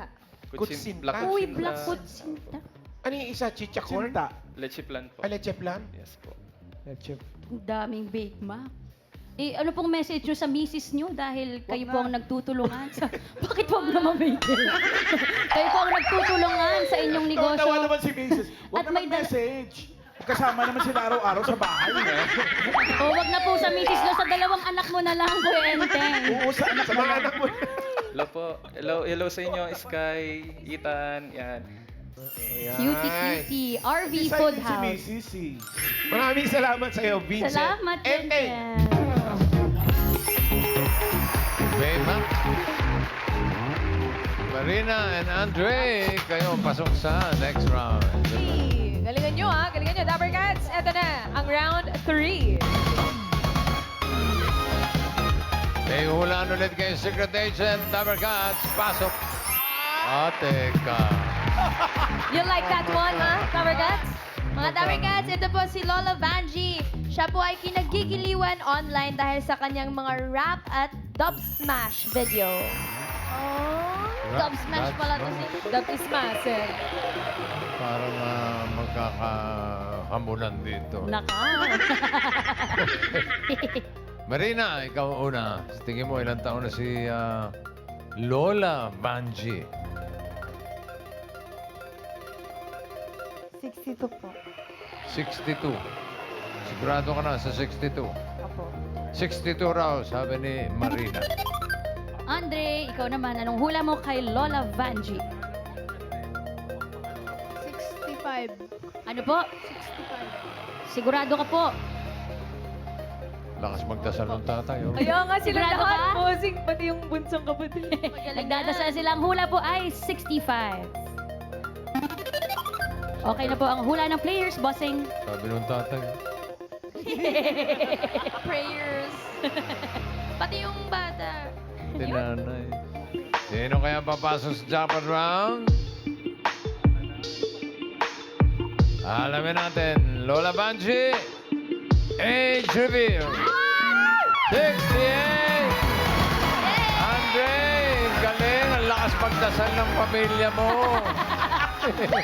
Speaker 9: Kutsinta.
Speaker 10: Black
Speaker 2: Uy,
Speaker 10: kutsinta.
Speaker 2: black kutsinta.
Speaker 9: Ano yung isa? Chichacorn?
Speaker 4: Sinta.
Speaker 10: Leche plan po.
Speaker 9: Ah, leche plan?
Speaker 10: Yes po.
Speaker 2: Ang daming bake mac. Eh, ano pong message nyo sa misis nyo dahil kayo po ang nagtutulungan sa... Bakit wag naman Mabel? Kayo po ang nagtutulungan sa inyong negosyo.
Speaker 4: Tawa naman si Mrs. Huwag
Speaker 2: At
Speaker 4: naman
Speaker 2: may dala-
Speaker 4: message. Kasama naman sila araw-araw sa bahay.
Speaker 2: O, wag na po sa misis nyo. Sa dalawang anak mo na lang po, Enteng.
Speaker 4: Oo, sa anak
Speaker 9: Sa mga anak mo.
Speaker 10: Hello po. Hello sa inyo, Sky, Ethan, yan.
Speaker 2: Cutie. RV
Speaker 4: Excited
Speaker 2: Food
Speaker 4: si
Speaker 2: House.
Speaker 4: Mrs.
Speaker 9: Maraming salamat sa iyo, Vincent.
Speaker 2: Salamat,
Speaker 9: Enteng.
Speaker 2: Vincent.
Speaker 6: Baymac. Marina and Andre, kayo pasok sa next round.
Speaker 7: Hey, galingan nyo ha, galingan nyo. Dapper Cats, eto na, ang round 3.
Speaker 6: May hulaan ulit kayo, Secret Agent, Dapper Cats, pasok. Teka.
Speaker 13: You like that one, ha, Dapper Cats? Mga Dapper Cats, ito po si Lola Vanji. Siya po ay kinagigiliwan online dahil sa kanyang mga rap at dub smash video. Oh, dub smash pala to si...
Speaker 7: Dub is massive.
Speaker 6: Parang magkakahamunan dito.
Speaker 2: Naka.
Speaker 6: Marina, ikaw una. Sa tingin mo, ilang taon na si Lola Banji?
Speaker 5: 62 po.
Speaker 6: 62. Sigurado ka na sa 62.
Speaker 5: Apo.
Speaker 6: 62 raw, sabi ni Marina.
Speaker 2: Andre, ikaw naman, anong hula mo kay Lola Vanji?
Speaker 13: 65.
Speaker 2: Ano po?
Speaker 13: 65.
Speaker 2: Sigurado ka po?
Speaker 6: Lakas magdasal ng tatay. Oh.
Speaker 7: Kaya nga sila
Speaker 2: Sigurado
Speaker 7: lahat,
Speaker 2: ka?
Speaker 7: posing, pati yung bunsong kapatid.
Speaker 2: Nagdadasal silang hula po ay 65. Okay na po ang hula ng players, bossing.
Speaker 6: Sabi ng tatay.
Speaker 13: Prayers. Pati yung bata.
Speaker 6: Tinanay. Sino kaya papasok sa jackpot round? Alamin natin. Lola Banji. Age reveal. 68. Andre, galing. Ang lakas pagdasal ng pamilya mo.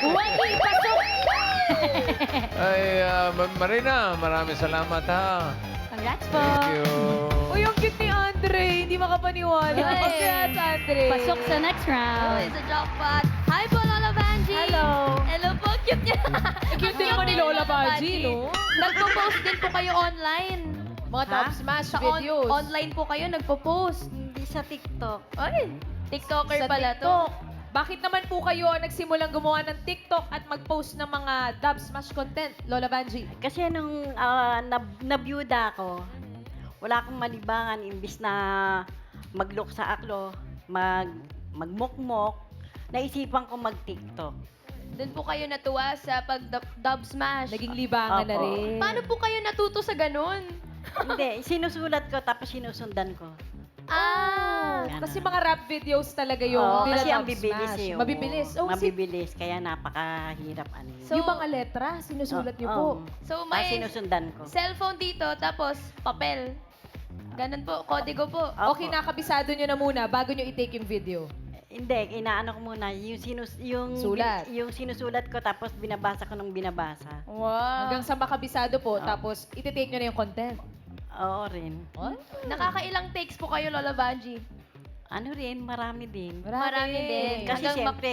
Speaker 2: Wagi, pasok!
Speaker 6: Ay, Marina, maraming salamat ha.
Speaker 2: Congrats po.
Speaker 6: Thank you.
Speaker 7: Uy, ang cute ni Andre. Hindi makapaniwala.
Speaker 2: Yay.
Speaker 7: Congrats, Andre.
Speaker 2: Pasok sa next
Speaker 13: Oh,
Speaker 2: round.
Speaker 13: it's a jackpot. Hi po, Lola Vanji.
Speaker 7: Hello.
Speaker 13: Hello po, cute niya.
Speaker 7: Cute din naman ni Lola Vanji, no?
Speaker 13: Nagpo-post din po kayo online.
Speaker 7: Mga top smash
Speaker 13: Sa
Speaker 7: videos.
Speaker 13: online po kayo nagpo-post.
Speaker 5: Hindi sa TikTok.
Speaker 13: Ay, TikToker
Speaker 7: Sa
Speaker 13: pala
Speaker 7: TikTok.
Speaker 13: to.
Speaker 7: Bakit naman po kayo nagsimulang gumawa ng TikTok at mag-post ng mga dub smash content, Lola Vanji?
Speaker 5: Kasi nung nabiyuda ako, wala akong malibangan imbis na mag-look sa aklo, magmukmok, naisipan ko mag-TikTok.
Speaker 13: Doon po kayo natuwa sa pag-dub smash.
Speaker 7: Naging libangan na
Speaker 5: Opo.
Speaker 7: rin.
Speaker 13: Paano po kayo natuto sa ganun?
Speaker 5: Hindi, sinusulat ko tapos sinusundan ko.
Speaker 13: Ah,
Speaker 7: Kasi mga rap videos talaga yung
Speaker 5: Oo, kasi
Speaker 7: dub
Speaker 5: ang bibilis
Speaker 7: smash.
Speaker 5: yun.
Speaker 7: Mabibilis. Oh,
Speaker 5: Mabibilis, kaya napakahirap ano yun.
Speaker 13: So-
Speaker 7: yung mga letra, sinusulat niyo po.
Speaker 13: so
Speaker 5: Tapos
Speaker 13: may
Speaker 5: sinusundan ko.
Speaker 13: cellphone dito, tapos papel. Ganun po, kodigo po.
Speaker 5: Opo.
Speaker 7: Okay, nakabisado nyo na muna bago nyo i-take yung video.
Speaker 5: Hindi, inaano ko muna yung
Speaker 7: Sulat.
Speaker 5: yung sinusulat ko tapos binabasa ko ng binabasa.
Speaker 13: Wow.
Speaker 7: Hanggang sa makabisado po, tapos i-take nyo na yung content.
Speaker 5: Oo rin.
Speaker 13: Nakakailang takes po kayo, Lola Vanji?
Speaker 5: Ano rin, marami din.
Speaker 13: Marami din.
Speaker 5: Kasi
Speaker 13: Hanggang
Speaker 5: siyempre,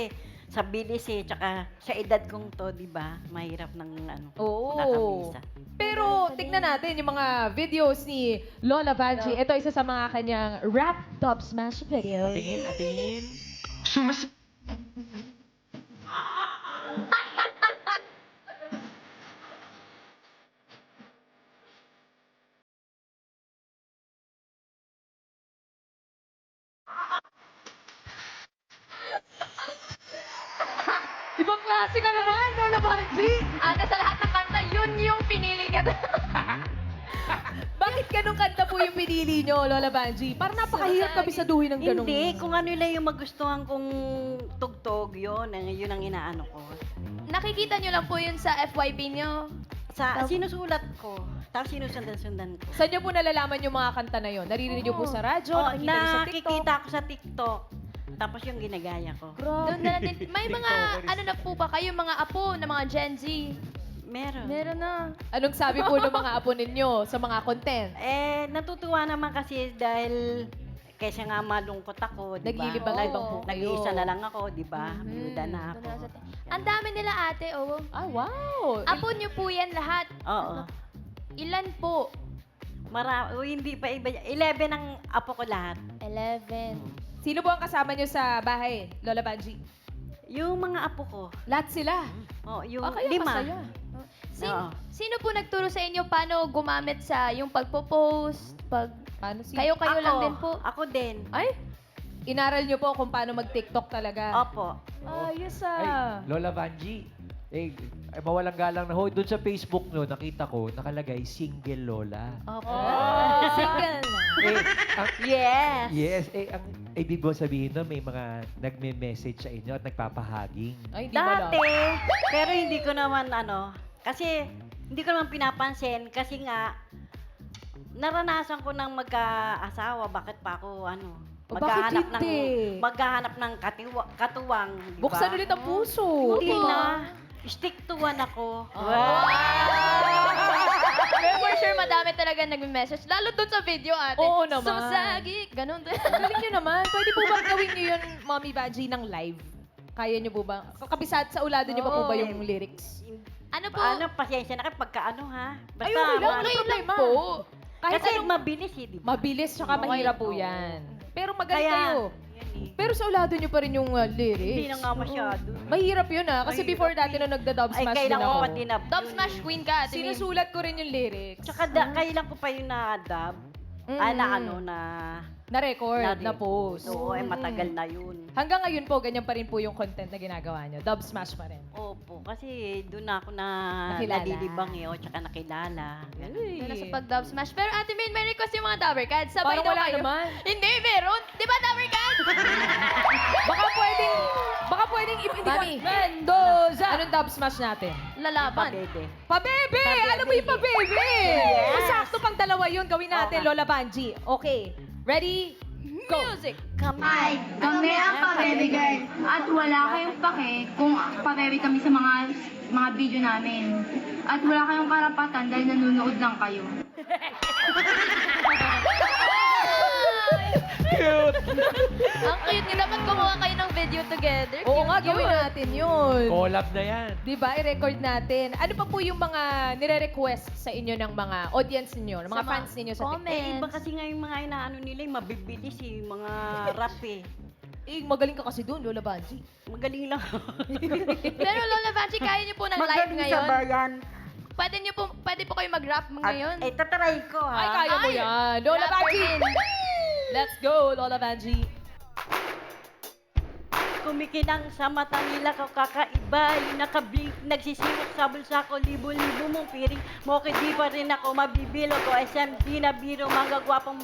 Speaker 5: sa bilis tsaka sa edad kong to, di ba, mahirap ng
Speaker 7: Oo.
Speaker 5: nakabisa.
Speaker 7: Pero tignan natin yung mga videos ni Lola Vanji. Ito isa sa mga kanyang rap top smash videos. Ibang klase ka naman, Lola Vanji!
Speaker 13: Ate, sa lahat ng kanta, yun yung pinili niya.
Speaker 7: Bakit ganun kanta po yung pinili nyo, Lola Vanji? Parang napakahirap kabisaduhin ng ganun.
Speaker 5: Hindi, kung ano lang yung magustuhan kong tugtog, yun ang inaano ko.
Speaker 13: Nakikita nyo lang po yun sa FYP nyo.
Speaker 5: Sinusulat ko, tapos sinusundan-sundan ko.
Speaker 7: Saan nyo po nalalaman yung mga kanta na yun? Naririnig nyo po sa radyo?
Speaker 5: Oh,
Speaker 7: nakikita nyo sa TikTok?
Speaker 5: nakikita ko sa TikTok. Tapos yung ginagaya ko.
Speaker 13: Doon na natin. May mga, ano na po ba kayo, mga apo na mga Gen Z?
Speaker 5: Meron.
Speaker 13: Meron na.
Speaker 7: Anong sabi po ng mga apo ninyo sa mga content?
Speaker 5: Natutuwa naman kasi dahil kaysa nga malungkot ako, di ba?
Speaker 7: Naglilibang-libang po kayo.
Speaker 5: Nag-iisa na lang ako, di ba? Byuda na ako.
Speaker 13: Ang dami nila ate, oh.
Speaker 7: Ah, wow!
Speaker 13: Apo nyo po yan lahat.
Speaker 5: Oo.
Speaker 13: Ilan po?
Speaker 5: Hindi pa iba. 11 ang apo ko lahat.
Speaker 13: 11.
Speaker 7: Sino po ang kasama nyo sa bahay, Lola Vanji?
Speaker 5: Yung mga apo ko.
Speaker 7: Lahat sila?
Speaker 5: Oh, yung
Speaker 7: Kaya
Speaker 5: 5.
Speaker 7: masaya.
Speaker 5: Oo.
Speaker 13: Sino po nagturo sa inyo paano gumamit sa yung pagpo-post?
Speaker 7: Paano
Speaker 13: Kayo-kayo lang din po.
Speaker 5: Ako din.
Speaker 7: Ay, inaral nyo po kung paano mag-TikTok talaga.
Speaker 5: Opo.
Speaker 7: Ayos
Speaker 1: Ay, Lola Vanji, mawalang galang na ho. Doon sa Facebook nyo, nakita ko, nakalagay, single Lola.
Speaker 5: Opo.
Speaker 13: Single na.
Speaker 5: Yes.
Speaker 1: Yes, ang ibig mo sabihin nun, may mga nagme-message sa inyo at nagpapahaging.
Speaker 7: Ay, di ba
Speaker 5: Dati, pero hindi ko naman kasi hindi ko naman pinapansin kasi nga naranasan ko ng magka-asawa, bakit pa ako
Speaker 7: bakit hindi?
Speaker 5: maghahanap ng katuwang, di ba?
Speaker 7: Buksan ulit ang puso.
Speaker 5: Hindi na. Stick to one ako.
Speaker 13: Pero for sure, madami talaga nagme-message. Lalo dun sa video, ate.
Speaker 7: Oo naman.
Speaker 13: Sumasagi. Ganun din.
Speaker 7: Galing nyo naman. Pwede po ba gawin nyo yun, Mommy Vanji, ng live? Kaya nyo po ba? Kabisat sa ulado nyo pa po ba yung lyrics?
Speaker 13: Ano po?
Speaker 5: Pasensya na kayo pagka ha?
Speaker 7: Ay, okay lang. Walang problema. Kahit
Speaker 5: Kasi
Speaker 7: anong
Speaker 5: mabilis di ba?
Speaker 7: mabilis tsaka mahirap po yan. Pero magaling
Speaker 5: Kaya,
Speaker 7: kayo. Pero sa ulado nyo pa rin yung lyrics.
Speaker 5: Hindi na nga masyado.
Speaker 7: Mahirap yun Kasi before dati na nagda-dub
Speaker 5: Ay,
Speaker 7: smash din
Speaker 5: kailangan ko
Speaker 7: ako.
Speaker 5: pa dinab.
Speaker 13: Dub Smash Queen ka, ate.
Speaker 7: Sinusulat ko rin yung lyrics.
Speaker 5: Tsaka kailan ko pa yung na-dub.
Speaker 7: Na-record,
Speaker 5: Na-
Speaker 7: na-post.
Speaker 5: Oo, matagal na yun.
Speaker 7: Hanggang ngayon po, ganyan pa rin po yung content na ginagawa nyo. Dub smash pa rin.
Speaker 5: Opo, kasi doon ako na
Speaker 7: Nakilala.
Speaker 5: nalilibang tsaka nakilala.
Speaker 7: Uy.
Speaker 13: Doon na sa pag-dub smash. Pero ate Min, may request yung mga Dabber Cats. Sabay
Speaker 7: Parang
Speaker 13: daw
Speaker 7: wala
Speaker 13: kayo.
Speaker 7: naman.
Speaker 13: Hindi, meron. Di ba, Dabber Cats?
Speaker 7: Baka pwedeng
Speaker 13: Mami.
Speaker 7: Mendoza! Anong dub smash natin?
Speaker 13: Lalaban.
Speaker 5: Pabebe.
Speaker 7: Pabebe! Alam mo yung pabebe!
Speaker 5: Yes.
Speaker 7: Sakto pang dalawa yun. Gawin natin,
Speaker 5: Okay.
Speaker 7: Lola Vanji. Okay. Ready? Go!
Speaker 13: Music.
Speaker 14: Hi, kami ang Pabebe Girl. At wala kayong pake kung pabebe kami sa mga video namin. At wala kayong karapatan dahil nanonood lang kayo.
Speaker 4: Cute!
Speaker 13: Ang cute nyo. Dapat gumawa kayo ng video together.
Speaker 7: Oo
Speaker 13: Cute
Speaker 7: nga,
Speaker 13: yun.
Speaker 7: gawin natin yun.
Speaker 1: Collab na yan.
Speaker 7: Diba? I-record natin. Ano pa po yung mga nire-request sa inyo ng mga audience ninyo, ng mga
Speaker 13: Sa mga
Speaker 7: fans ninyo sa TikTok?
Speaker 13: comments.
Speaker 5: Iba kasi nga yung mga inaano nila, yung mabibilis yung mga rap
Speaker 7: Magaling ka kasi doon, Lola Vanji.
Speaker 5: Magaling lang.
Speaker 13: Pero Lola Vanji, kaya nyo po ng live
Speaker 5: Magaling
Speaker 13: ngayon?
Speaker 5: sa bayan.
Speaker 13: Pwede po kayo mag-rap ngayon?
Speaker 5: Tatry ko
Speaker 7: Ay, kaya mo yan. Lola
Speaker 13: Rapper
Speaker 7: Vanji!
Speaker 13: din.
Speaker 7: Let's go, Lola Vanji.
Speaker 5: Kumikinang sa mata nila ko kakaiba. Yung nakablink, nagsisiwak sa bulsa ko. Libo-libo mong piring. Moke di pa rin ako mabibilo ko. SMD na biro, mga gwapong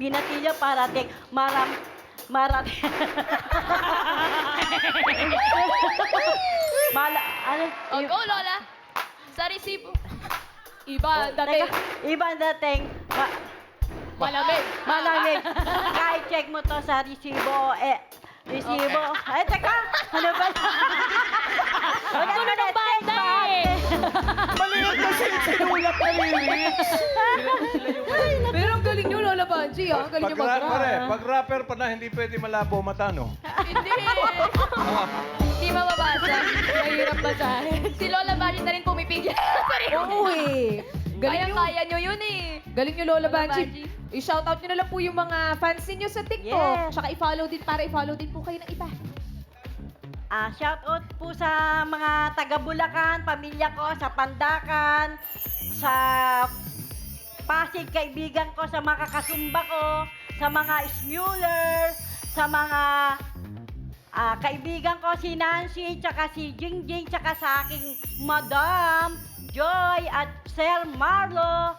Speaker 5: binatilyo parating. Marating.
Speaker 13: Go, Lola. Sa resibo.
Speaker 7: Iba, dati.
Speaker 5: Ibang dating.
Speaker 7: Malamig.
Speaker 5: Malamig. Kahit check mo to sa resibo, resibo. Ay, teka! Ano ba?
Speaker 7: Ang gulo ng banda
Speaker 4: Mali yun kasi sinulat na lyrics.
Speaker 7: Pero ang galing galing nyo, Lola Banji, ah. Ang galing nyo mag-rap.
Speaker 4: Pag rapper pa na, hindi pwede malabo mata, no?
Speaker 13: Hindi. Hindi mababasa.
Speaker 7: Mahirap basahin.
Speaker 13: Si Lola Banji na rin pumipigil.
Speaker 7: Oo eh. Galing nyo.
Speaker 13: Kaya nyo yun eh.
Speaker 7: Galing nyo, Lola
Speaker 13: Lola
Speaker 7: Banji.
Speaker 13: Banji.
Speaker 7: I-shoutout nyo na lang po yung mga fans ninyo sa TikTok.
Speaker 5: Yes.
Speaker 7: Tsaka i-follow din para i-follow din po kayo ng iba.
Speaker 5: Shout out po sa mga taga Bulacan, pamilya ko, sa Pandacan, sa Pasig, kaibigan ko, sa mga kakasumba ko, sa mga Smuler, sa mga kaibigan ko, si Nancy, tsaka si Jingjing, tsaka sa aking Madam Joy at Sir Marlo.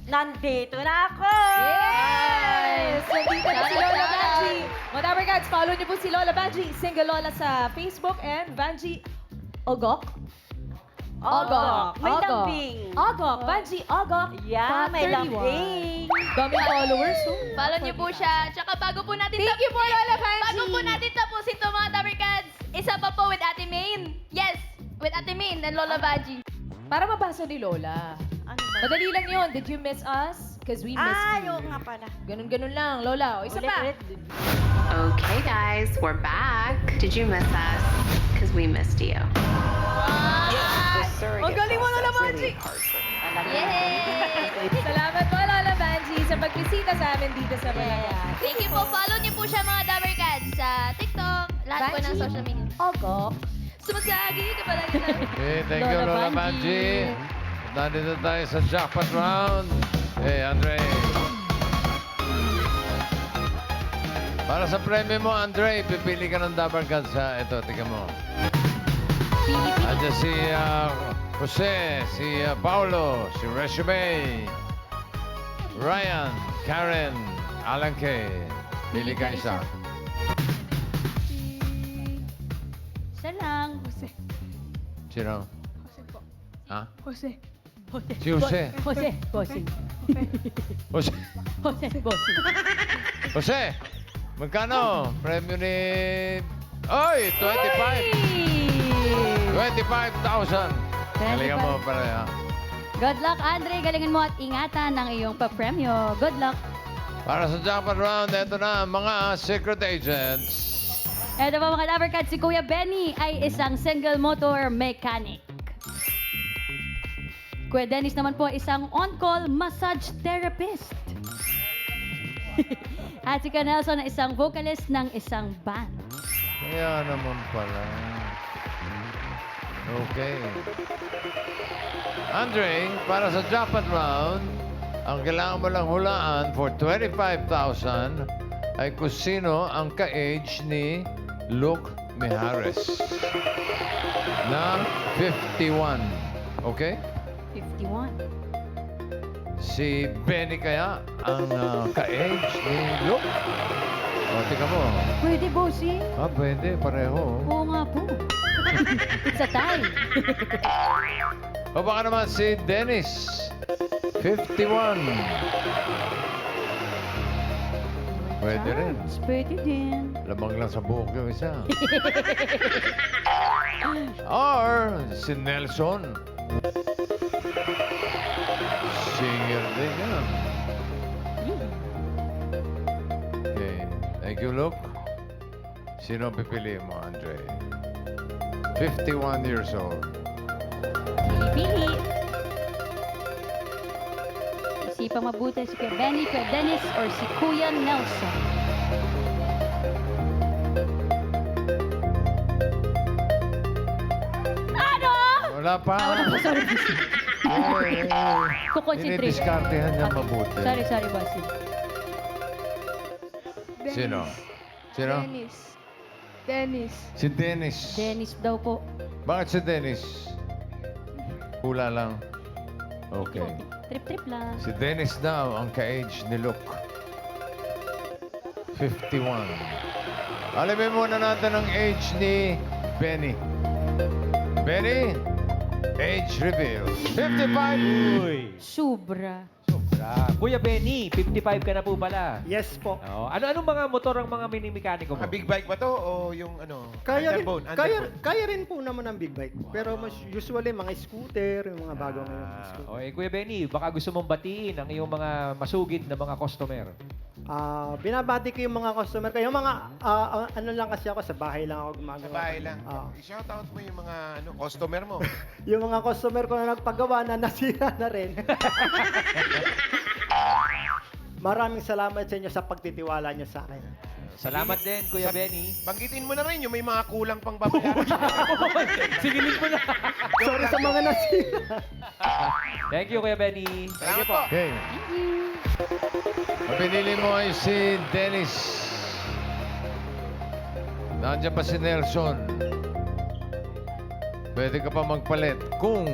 Speaker 5: Nandito na ako!
Speaker 7: Yes! Nandito na si Lola
Speaker 13: Shout out!
Speaker 7: Banji. Mga Dabber Cats, follow niyo po si Lola Banji, Single Lola sa Facebook and Banji Ogok. Ogok.
Speaker 5: May
Speaker 7: Ogok.
Speaker 5: lambing.
Speaker 7: Ogok. Banji Ogok.
Speaker 5: Yeah, may
Speaker 7: 31.
Speaker 5: lambing.
Speaker 7: Daming followers, oh.
Speaker 13: Follow niyo po siya. Tsaka bago po natin
Speaker 7: Thank you po, Lola Banji.
Speaker 13: Bago po natin tapusin to mga Dabber Cats, isa pa po with Ate Main. Yes, with Ate Main and Lola Banji.
Speaker 7: Para mabasa ni Lola.
Speaker 5: Ano ba?
Speaker 7: Madali lang yun. Did you miss us? Because we missed you.
Speaker 5: Oo nga pala.
Speaker 7: Ganun-ganun lang, Lola. O, isa pa.
Speaker 15: Okay, guys, we're back. Did you miss us? Because we missed you.
Speaker 7: Ang galing mo, Lola Banji!
Speaker 13: Yay!
Speaker 7: Salamat po, Lola Banji, sa pagbisita sa amin dito sa Bulacan.
Speaker 13: Thank you po. Follow niyo po siya mga Dabber Cats sa TikTok, lahat po ng
Speaker 7: Banji.
Speaker 13: social media.
Speaker 7: Ogok.
Speaker 13: Sumasagi ka pala kita.
Speaker 6: Okay, thank you, Lola Banji. Nandito tayo sa jackpot round. Hey, Andre. Para sa premyo mo, Andre, pipili ka ng Dabber Cats sa ito, tingnan mo. Andiyan si Jose, si Paulo, si Resume, Ryan, Karen, Alan K. Pili ka isa.
Speaker 2: Isa lang.
Speaker 6: Sino?
Speaker 7: Jose po.
Speaker 6: Ha?
Speaker 7: Jose.
Speaker 6: Si Jose.
Speaker 2: Jose. Jose.
Speaker 6: Jose.
Speaker 2: Jose. Jose.
Speaker 6: Jose, magkano? Premyo ni... Oy, 25,000. Galingan mo pala, ha?
Speaker 2: Good luck, Andre. Galingan mo at ingatan ang iyong papremyo. Good luck.
Speaker 6: Para sa jackpot round, ito na ang mga secret agents.
Speaker 2: Eto po mga Dabber Cats, si Kuya Benny ay isang single motor mechanic. Kuya Dennis naman po isang on-call massage therapist. At si Kuya Nelson ay isang vocalist ng isang band.
Speaker 6: Kaya naman pala. Okay. Andre, para sa jackpot round, ang kailangan mo lang hulaan for 25,000 ay kung sino ang ka-age ni Luke Mijares na 51. Okay?
Speaker 2: 51.
Speaker 6: Si Benny kaya ang ka-age ni Luke? O, tika mo.
Speaker 2: Pwede, bossy.
Speaker 6: Pwede. Pareho.
Speaker 2: Oo nga po. It's a tie.
Speaker 6: O baka naman si Dennis. 51. Pwede rin.
Speaker 2: Pwede din.
Speaker 6: Lamang lang sa buhok yung isa. Or si Nelson. Singer din yan. Okay. Thank you, Luke. Sino pipili mo, Andre? 51 years old.
Speaker 2: Pili-pili. Isipang mabuti si Kuya Benny, Kuya Dennis, or si Kuya Nelson. Ano?
Speaker 6: Wala pa.
Speaker 2: Wala pa, sorry. Kukonsentrate.
Speaker 6: Dinidiskartehan niya mabuti.
Speaker 2: Sorry, bossy.
Speaker 6: Sino? Sino?
Speaker 13: Dennis.
Speaker 6: Si Dennis.
Speaker 2: Dennis daw po.
Speaker 6: Bakit si Dennis? Hula lang. Okay.
Speaker 2: Trip-trip lang.
Speaker 6: Si Dennis daw ang ka-age ni Luke. 51. Alamin muna natin ang age ni Benny. Benny, age reveal. 55.
Speaker 2: Sobra.
Speaker 6: Sobra.
Speaker 1: Kuya Benny, 55 ka na po pala.
Speaker 12: Yes po.
Speaker 1: Oh, ano-anong mga motor ang mga mini-mekaniko mo?
Speaker 9: Mga big bike ba to o yung ano?
Speaker 12: Kaya rin,
Speaker 9: underbone?
Speaker 12: kaya rin po naman ang big bike. Pero mas usually mga scooter, yung mga bago ngayon.
Speaker 1: Okay, Kuya Benny, baka gusto mong batiin ang iyong mga masugid na mga customer.
Speaker 12: Binabati ko yung mga customer ko. Yung mga, ano lang kasi ako, sa bahay lang ako gumagawa.
Speaker 9: Sa bahay lang. I-shout out mo yung mga customer mo.
Speaker 12: Yung mga customer ko na nagpagawa na nasira na rin. Maraming salamat sa inyo sa pagtitiwala nyo sa akin.
Speaker 1: Salamat din, Kuya Benny.
Speaker 9: Banggitin mo na rin yung may mga kulang pang babayaran.
Speaker 1: Sigilin mo na.
Speaker 12: Sorry sa mga nasira.
Speaker 1: Thank you, Kuya Benny.
Speaker 9: Salamat po.
Speaker 6: Okay. Ang pinili mo ay si Dennis. Nandiyan pa si Nelson. Pwede ka pa magpalit kung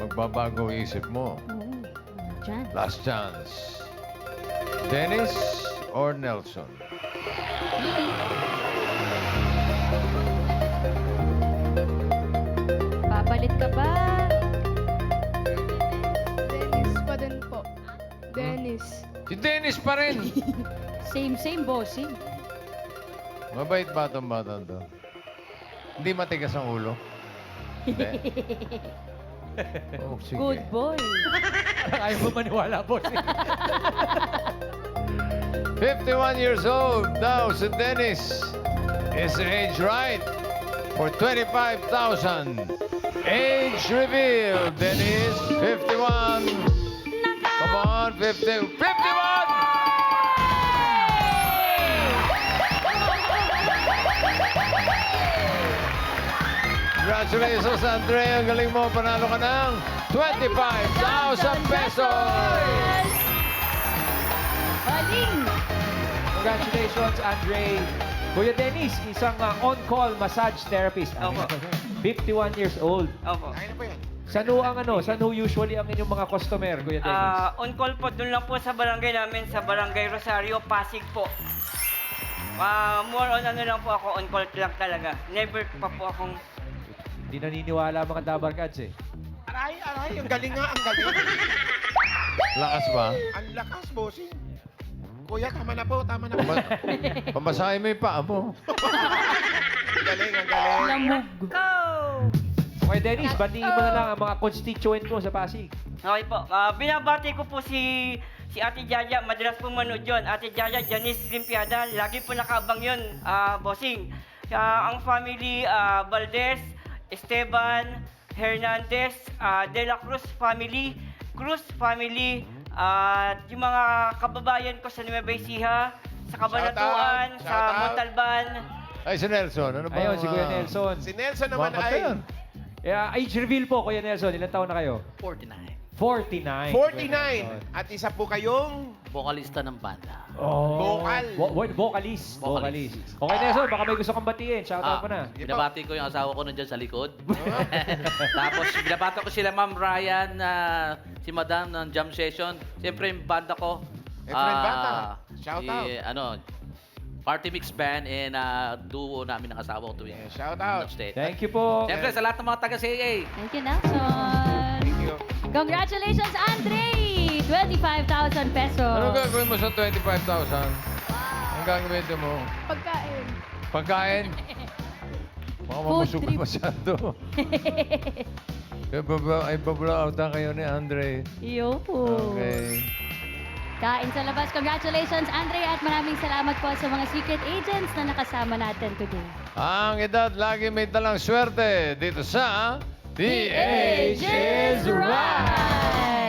Speaker 6: magbabago isip mo. Last chance. Dennis or Nelson?
Speaker 2: Papalit ka ba?
Speaker 13: Dennis pa din po. Dennis.
Speaker 6: Si Dennis pa rin.
Speaker 2: Same, bossing.
Speaker 6: Mabait batang-batang to. Hindi matigas ang ulo. Hindi. Oh, sige.
Speaker 2: Good boy.
Speaker 1: Ayaw mo maniwala, boss.
Speaker 6: 51 years old now si Dennis. Is age right for 25,000. Age reveal. Dennis, 51. Come on, 50. 51! Congratulations, Andre. Ang galing mo. Panalo ka ng 25,000 pesos!
Speaker 2: Galing!
Speaker 1: Congratulations, Andre. Kuya Dennis, isang on-call massage therapist.
Speaker 16: Opo.
Speaker 1: 51 years old.
Speaker 16: Opo.
Speaker 1: Saan ho usually ang inyong mga customer, Kuya Dennis?
Speaker 16: On call po, doon lang po sa barangay namin, sa Barangay Rosario, Pasig po. More on ano lang po ako, on call lang talaga. Never pa po akong...
Speaker 1: Hindi naniniwala ang mga Dabar Cats eh.
Speaker 9: Aray, ang galing nga, ang galing.
Speaker 6: Lakas ba?
Speaker 9: Ang lakas, bossing. Kuya, tama na po.
Speaker 6: Pamasahe mo yung paa mo.
Speaker 9: Ang galing.
Speaker 2: Lamog.
Speaker 16: Go!
Speaker 1: Okay, Dennis, bandiin mo na lang ang mga constituent mo sa Pasig.
Speaker 16: Okay po. Binabati ko po si Ate Jaja. Madalas po manood yun. Ate Jaja, Janice Limpiada. Lagi po nakaabang yun, bossing. Ang family, Valdez, Esteban, Hernandez, De La Cruz family, at yung mga kababayan ko sa Nueva Ecija, sa Cabanatuan, sa Montalban.
Speaker 6: Ay, si Nelson. Ano ba?
Speaker 1: Ayun, si Kuya Nelson.
Speaker 9: Si Nelson naman
Speaker 6: Bakit
Speaker 9: ay...
Speaker 6: yan?
Speaker 1: Age reveal po, Kuya Nelson. Ilan taon na kayo?
Speaker 17: 49.
Speaker 1: 49.
Speaker 9: 49. At isa po kayong...
Speaker 17: Vocalista ng banda.
Speaker 1: Oh.
Speaker 9: Vocal.
Speaker 1: Vocalist. Okay, Nelson, baka may gusto kang batiin. Shoutout mo na.
Speaker 17: Binabati ko yung asawa ko nandiyan sa likod. Tapos binabati ko sila Ma'am Ryan, si Madam ng jam session. Siyempre yung banda ko.
Speaker 9: Friend banda. Shout out.
Speaker 17: Party Mix Band and duo namin ng asawa ko tuwing
Speaker 9: Shout out.
Speaker 17: state.
Speaker 1: Thank you po.
Speaker 17: Siyempre sa lahat ng mga taga-CA.
Speaker 2: Thank you, Nelson.
Speaker 9: Thank you.
Speaker 2: Congratulations, Andre! 25,000 pesos.
Speaker 6: Ano gagawin mo sa 25,000? Ang gagawin mo?
Speaker 13: Pagkain.
Speaker 6: Pagkain? Baka mamusog ka masyado. Ay, babla-outan kayo ni Andre.
Speaker 2: Yo.
Speaker 6: Okay.
Speaker 2: Kain sa labas. Congratulations, Andre, at maraming salamat po sa mga secret agents na nakasama natin today.
Speaker 6: Ang edad lagi may dalang swerte dito sa
Speaker 2: The Age is Right!